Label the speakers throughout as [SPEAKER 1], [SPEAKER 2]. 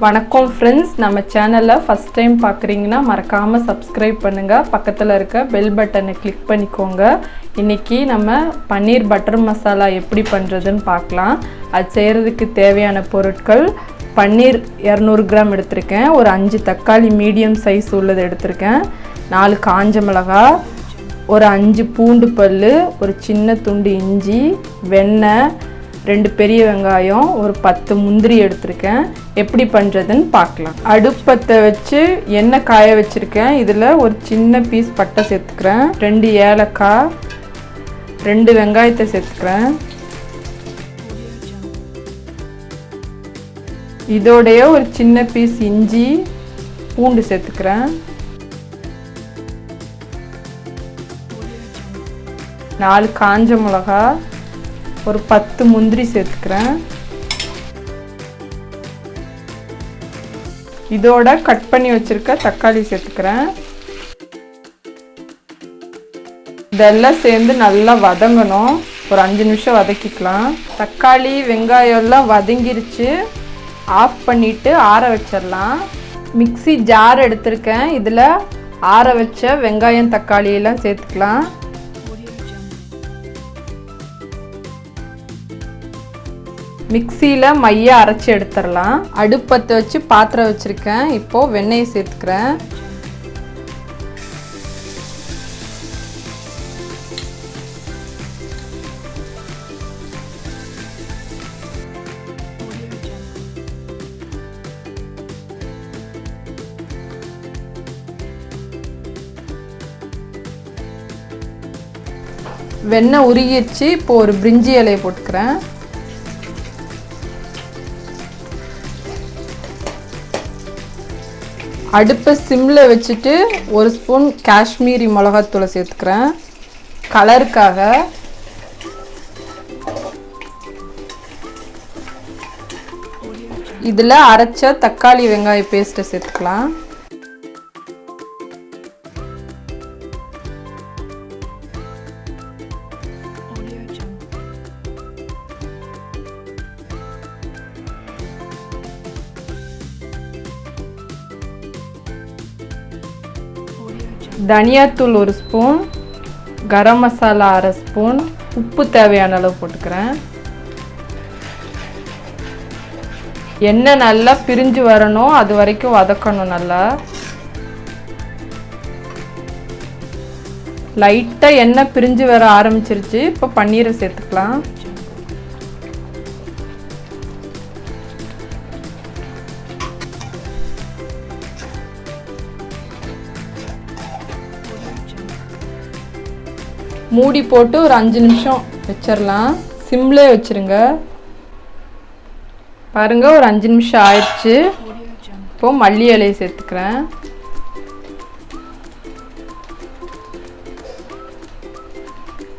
[SPEAKER 1] வணக்கம் ஃப்ரெண்ட்ஸ், நம்ம சேனலை ஃபஸ்ட் டைம் பார்க்குறீங்கன்னா மறக்காமல் சப்ஸ்கிரைப் பண்ணுங்கள். பக்கத்தில் இருக்க பெல் பட்டனை கிளிக் பண்ணிக்கோங்க. இன்றைக்கி நம்ம பன்னீர் பட்டர் மசாலா எப்படி பண்ணுறதுன்னு பார்க்கலாம். அது செய்கிறதுக்கு தேவையான பொருட்கள்: பன்னீர் 200 கிராம் எடுத்திருக்கேன், ஒரு 5 தக்காளி மீடியம் சைஸ் உள்ளது எடுத்திருக்கேன், 4 காஞ்ச மிளகாய், ஒரு 5 பூண்டு பல், ஒரு சின்ன துண்டு இஞ்சி, வெண்ணெய், 2 பெரிய வெங்காயம், ஒரு 10 முந்திரி எடுத்திருக்கேன். எப்படி பண்ணுறதுன்னு பார்க்கலாம். அடுப்பத்தை வச்சு எண்ணெய் காய வச்சுருக்கேன். இதில் ஒரு சின்ன பீஸ் பட்டை சேர்த்துக்கிறேன், 2 ஏலக்காய், 2 வெங்காயத்தை சேர்த்துக்கிறேன். இதோடைய ஒரு சின்ன பீஸ் இஞ்சி, பூண்டு சேர்த்துக்கிறேன், 4 காஞ்ச மிளகாய், ஒரு 10 முந்திரி சேர்த்துக்கிறேன். இதோட கட் பண்ணி வச்சிருக்க தக்காளி சேர்த்துக்கிறேன். இதெல்லாம் சேர்ந்து நல்லா வதங்கணும். ஒரு 5 நிமிஷம் வதக்கிக்கலாம். தக்காளி வெங்காயம் எல்லாம் வதங்கிருச்சு. ஆஃப் பண்ணிவிட்டு ஆற வச்சிடலாம். மிக்ஸி ஜார் எடுத்திருக்கேன். இதில் ஆற வச்ச வெங்காயம் தக்காளி எல்லாம் சேர்த்துக்கலாம். மிக்ஸியில் மைய அரைச்சி எடுத்துடலாம். அடுப்பத்தை வச்சு பாத்திரம் வச்சுருக்கேன். இப்போது வெண்ணெயை சேர்த்துக்கிறேன். வெண்ணெய் உருகிடுச்சு. இப்போது ஒரு பிரிஞ்சி இலையை போட்டுக்கிறேன். அடுப்பை சிம்மில் வச்சுட்டு ஒரு ஸ்பூன் காஷ்மீரி மிளகாத்தூளை சேர்த்துக்கிறேன் கலருக்காக. இதில் அரைச்ச தக்காளி வெங்காய பேஸ்ட்டை சேர்த்துக்கலாம். தனியாத்தூள் 1 ஸ்பூன், கரம் மசாலா 1/2 ஸ்பூன், உப்பு தேவையான அளவு போட்டுக்கிறேன். எண்ணெய் நல்லா பிரிஞ்சு வரணும், அது வரைக்கும் வதக்கணும். நல்லா லைட்டாக எண்ணெய் பிரிஞ்சு வர ஆரம்பிச்சிருச்சு. இப்போ பன்னீரை சேர்த்துக்கலாம். மூடி போட்டு ஒரு 5 நிமிஷம் வச்சிடலாம். சிம்லே வச்சுருங்க. பாருங்கள், ஒரு 5 நிமிஷம் ஆயிடுச்சு. இப்போது மல்லி இலையை சேர்த்துக்கிறேன்.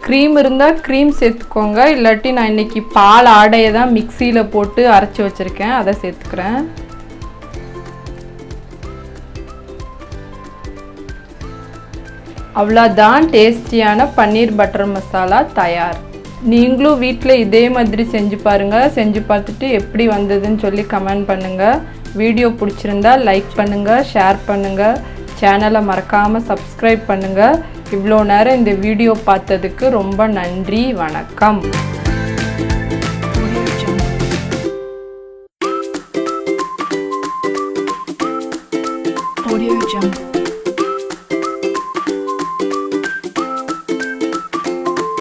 [SPEAKER 1] க்ரீம் இருந்தால் க்ரீம் சேர்த்துக்கோங்க. இல்லாட்டி நான் இன்றைக்கி பால் ஆடையை தான் மிக்சியில் போட்டு அரைச்சி வச்சுருக்கேன், அதை சேர்த்துக்கிறேன். அவ்வளோதான், டேஸ்டியான பன்னீர் பட்டர் மசாலா தயார். நீங்களும் வீட்டில் இதே மாதிரி செஞ்சு பாருங்கள். செஞ்சு பார்த்துட்டு எப்படி வந்ததுன்னு சொல்லி கமெண்ட் பண்ணுங்கள். வீடியோ பிடிச்சிருந்தா லைக் பண்ணுங்கள், ஷேர் பண்ணுங்கள், சேனலை மறக்காமல் சப்ஸ்கிரைப் பண்ணுங்கள். இவ்வளோ நேரம் இந்த வீடியோ பார்த்ததுக்கு ரொம்ப நன்றி. வணக்கம்.